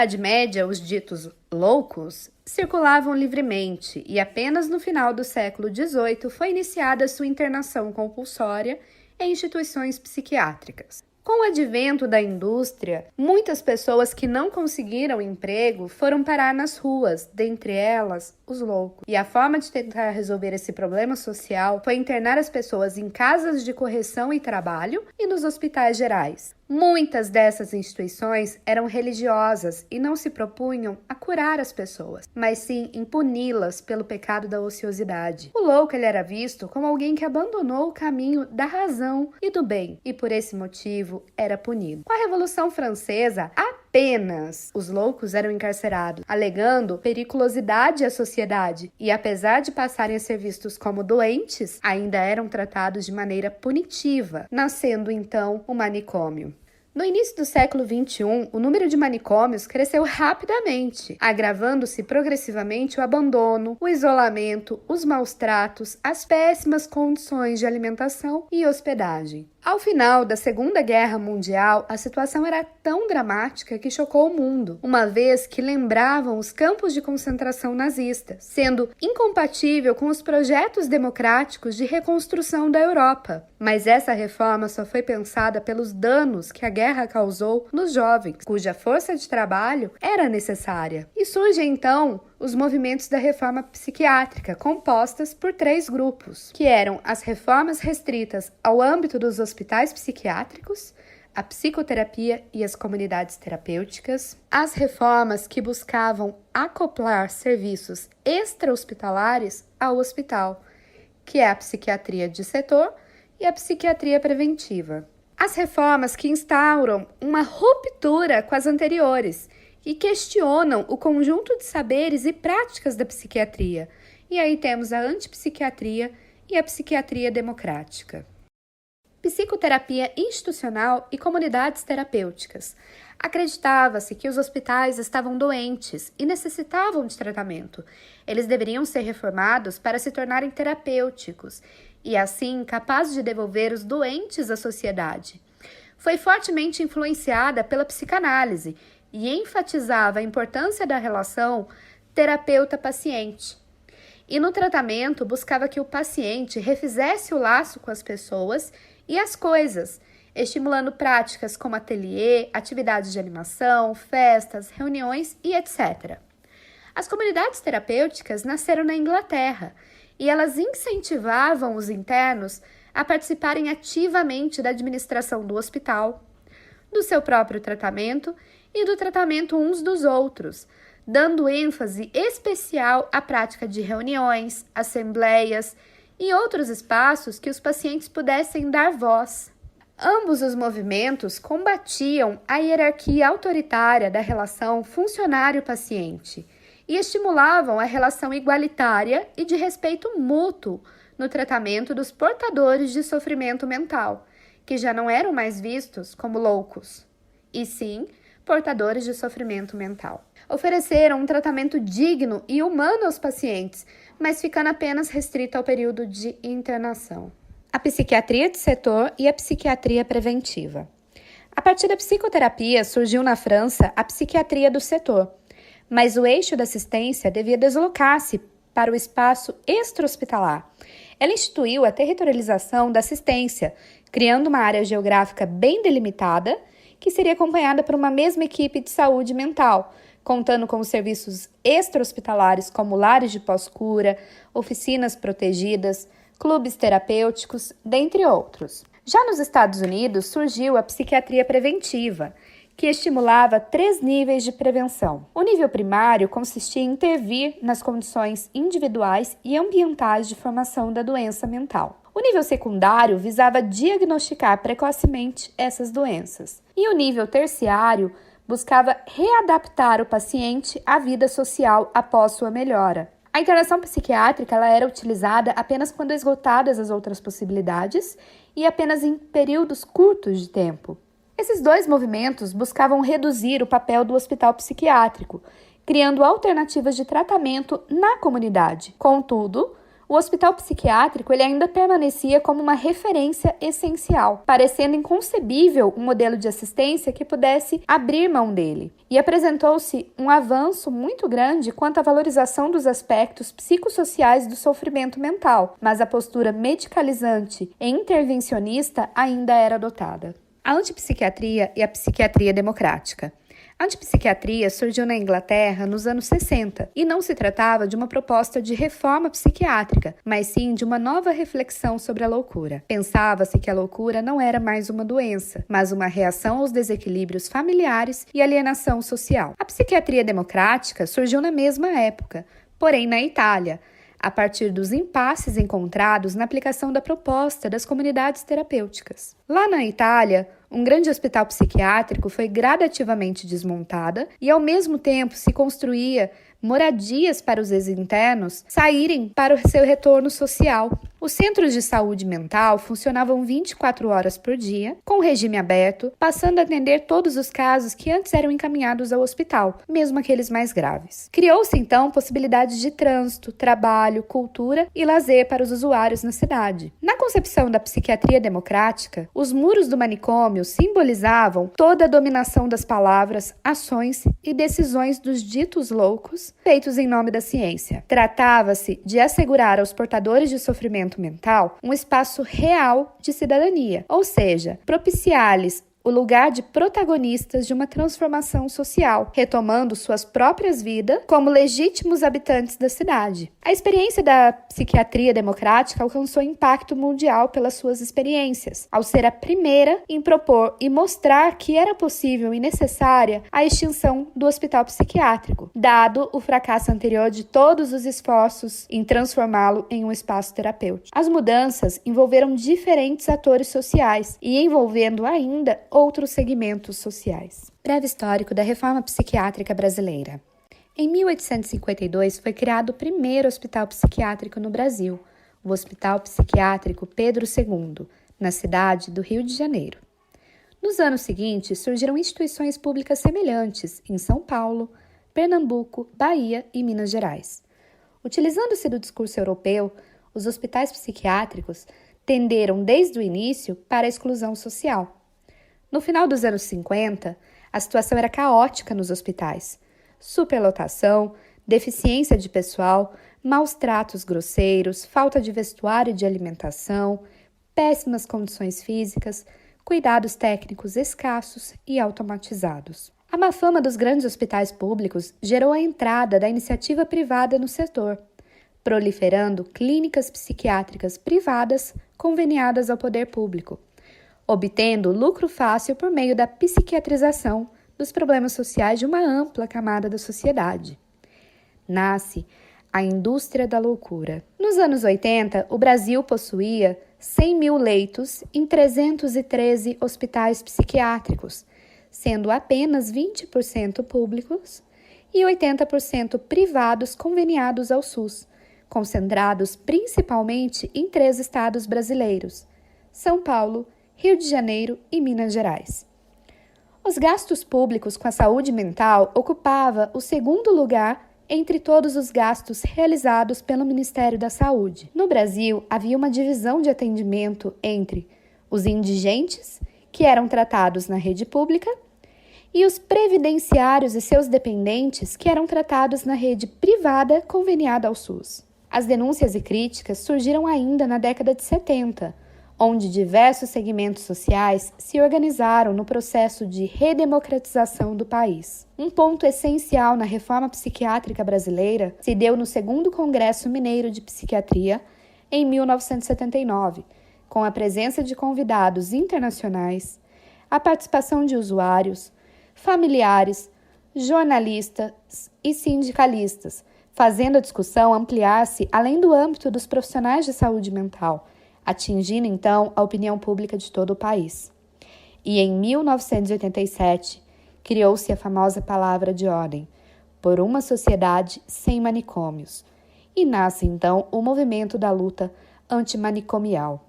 Idade Média, os ditos loucos circulavam livremente e apenas no final do século XVIII foi iniciada sua internação compulsória em instituições psiquiátricas. Com o advento da indústria, muitas pessoas que não conseguiram emprego foram parar nas ruas, dentre elas os loucos. E a forma de tentar resolver esse problema social foi internar as pessoas em casas de correção e trabalho e nos hospitais gerais. Muitas dessas instituições eram religiosas e não se propunham a curar as pessoas, mas sim em puni-las pelo pecado da ociosidade. O louco ele era visto como alguém que abandonou o caminho da razão e do bem, e por esse motivo era punido. Com a Revolução Francesa, apenas os loucos eram encarcerados, alegando periculosidade à sociedade, e apesar de passarem a ser vistos como doentes, ainda eram tratados de maneira punitiva, nascendo então o manicômio. No início do século XXI, o número de manicômios cresceu rapidamente, agravando-se progressivamente o abandono, o isolamento, os maus tratos, as péssimas condições de alimentação e hospedagem. Ao final da Segunda Guerra Mundial, a situação era tão dramática que chocou o mundo, uma vez que lembravam os campos de concentração nazistas, sendo incompatível com os projetos democráticos de reconstrução da Europa. Mas essa reforma só foi pensada pelos danos que a guerra causou nos jovens, cuja força de trabalho era necessária. E surgem então os movimentos da reforma psiquiátrica, compostas por 3 grupos, que eram as reformas restritas ao âmbito dos hospitais psiquiátricos, a psicoterapia e as comunidades terapêuticas, as reformas que buscavam acoplar serviços extra-hospitalares ao hospital, que é a psiquiatria de setor e a psiquiatria preventiva. As reformas que instauram uma ruptura com as anteriores e questionam o conjunto de saberes e práticas da psiquiatria. E aí temos a antipsiquiatria e a psiquiatria democrática. Psicoterapia institucional e comunidades terapêuticas. Acreditava-se que os hospitais estavam doentes e necessitavam de tratamento. Eles deveriam ser reformados para se tornarem terapêuticos e, assim, capazes de devolver os doentes à sociedade. Foi fortemente influenciada pela psicanálise e enfatizava a importância da relação terapeuta-paciente. E no tratamento buscava que o paciente refizesse o laço com as pessoas e as coisas, estimulando práticas como ateliê, atividades de animação, festas, reuniões e etc. As comunidades terapêuticas nasceram na Inglaterra e elas incentivavam os internos a participarem ativamente da administração do hospital, do seu próprio tratamento e do tratamento uns dos outros, dando ênfase especial à prática de reuniões, assembleias e outros espaços que os pacientes pudessem dar voz. Ambos os movimentos combatiam a hierarquia autoritária da relação funcionário-paciente e estimulavam a relação igualitária e de respeito mútuo no tratamento dos portadores de sofrimento mental, que já não eram mais vistos como loucos, e sim portadores de sofrimento mental. Ofereceram um tratamento digno e humano aos pacientes, mas ficando apenas restrito ao período de internação. A psiquiatria de setor e a psiquiatria preventiva. A partir da psicoterapia surgiu na França a psiquiatria do setor, mas o eixo da assistência devia deslocar-se para o espaço extra-hospitalar. Ela instituiu a territorialização da assistência, criando uma área geográfica bem delimitada, que seria acompanhada por uma mesma equipe de saúde mental, contando com os serviços extra-hospitalares como lares de pós-cura, oficinas protegidas, clubes terapêuticos, dentre outros. Já nos Estados Unidos surgiu a psiquiatria preventiva, que estimulava 3 níveis de prevenção. O nível primário consistia em intervir nas condições individuais e ambientais de formação da doença mental. O nível secundário visava diagnosticar precocemente essas doenças. E o nível terciário buscava readaptar o paciente à vida social após sua melhora. A internação psiquiátrica ela era utilizada apenas quando esgotadas as outras possibilidades e apenas em períodos curtos de tempo. Esses 2 movimentos buscavam reduzir o papel do hospital psiquiátrico, criando alternativas de tratamento na comunidade. Contudo, o hospital psiquiátrico ele ainda permanecia como uma referência essencial, parecendo inconcebível um modelo de assistência que pudesse abrir mão dele. E apresentou-se um avanço muito grande quanto à valorização dos aspectos psicossociais do sofrimento mental, mas a postura medicalizante e intervencionista ainda era adotada. A antipsiquiatria e a psiquiatria democrática. A antipsiquiatria surgiu na Inglaterra nos anos 60 e não se tratava de uma proposta de reforma psiquiátrica, mas sim de uma nova reflexão sobre a loucura. Pensava-se que a loucura não era mais uma doença, mas uma reação aos desequilíbrios familiares e alienação social. A psiquiatria democrática surgiu na mesma época, porém na Itália, a partir dos impasses encontrados na aplicação da proposta das comunidades terapêuticas. Lá na Itália, um grande hospital psiquiátrico foi gradativamente desmontada e, ao mesmo tempo, se construía moradias para os ex-internos saírem para o seu retorno social. Os centros de saúde mental funcionavam 24 horas por dia, com regime aberto, passando a atender todos os casos que antes eram encaminhados ao hospital, mesmo aqueles mais graves. Criou-se, então, possibilidades de trânsito, trabalho, cultura e lazer para os usuários na cidade. Na concepção da psiquiatria democrática, os muros do manicômio simbolizavam toda a dominação das palavras, ações e decisões dos ditos loucos feitos em nome da ciência. Tratava-se de assegurar aos portadores de sofrimento mental um espaço real de cidadania, ou seja, propiciar-lhes o lugar de protagonistas de uma transformação social, retomando suas próprias vidas como legítimos habitantes da cidade. A experiência da psiquiatria democrática alcançou impacto mundial pelas suas experiências, ao ser a primeira em propor e mostrar que era possível e necessária a extinção do hospital psiquiátrico, dado o fracasso anterior de todos os esforços em transformá-lo em um espaço terapêutico. As mudanças envolveram diferentes atores sociais e envolvendo ainda outros segmentos sociais. Breve histórico da reforma psiquiátrica brasileira. Em 1852 foi criado o primeiro hospital psiquiátrico no Brasil, o Hospital Psiquiátrico Pedro II, na cidade do Rio de Janeiro. Nos anos seguintes surgiram instituições públicas semelhantes em São Paulo, Pernambuco, Bahia e Minas Gerais. Utilizando-se do discurso europeu, os hospitais psiquiátricos tenderam desde o início para a exclusão social. No final dos anos 50, a situação era caótica nos hospitais. Superlotação, deficiência de pessoal, maus tratos grosseiros, falta de vestuário e de alimentação, péssimas condições físicas, cuidados técnicos escassos e automatizados. A má fama dos grandes hospitais públicos gerou a entrada da iniciativa privada no setor, proliferando clínicas psiquiátricas privadas conveniadas ao poder público, obtendo lucro fácil por meio da psiquiatrização dos problemas sociais de uma ampla camada da sociedade. Nasce a indústria da loucura. Nos anos 80, o Brasil possuía 100 mil leitos em 313 hospitais psiquiátricos, sendo apenas 20% públicos e 80% privados conveniados ao SUS, concentrados principalmente em 3 estados brasileiros: São Paulo, Rio de Janeiro e Minas Gerais. Os gastos públicos com a saúde mental ocupavam o segundo lugar entre todos os gastos realizados pelo Ministério da Saúde. No Brasil, havia uma divisão de atendimento entre os indigentes, que eram tratados na rede pública, e os previdenciários e seus dependentes, que eram tratados na rede privada conveniada ao SUS. As denúncias e críticas surgiram ainda na década de 70, onde diversos segmentos sociais se organizaram no processo de redemocratização do país. Um ponto essencial na reforma psiquiátrica brasileira se deu no 2º Congresso Mineiro de Psiquiatria, em 1979, com a presença de convidados internacionais, a participação de usuários, familiares, jornalistas e sindicalistas, fazendo a discussão ampliar-se além do âmbito dos profissionais de saúde mental, atingindo então a opinião pública de todo o país. E em 1987, criou-se a famosa palavra de ordem, por uma sociedade sem manicômios, e nasce então o movimento da luta antimanicomial.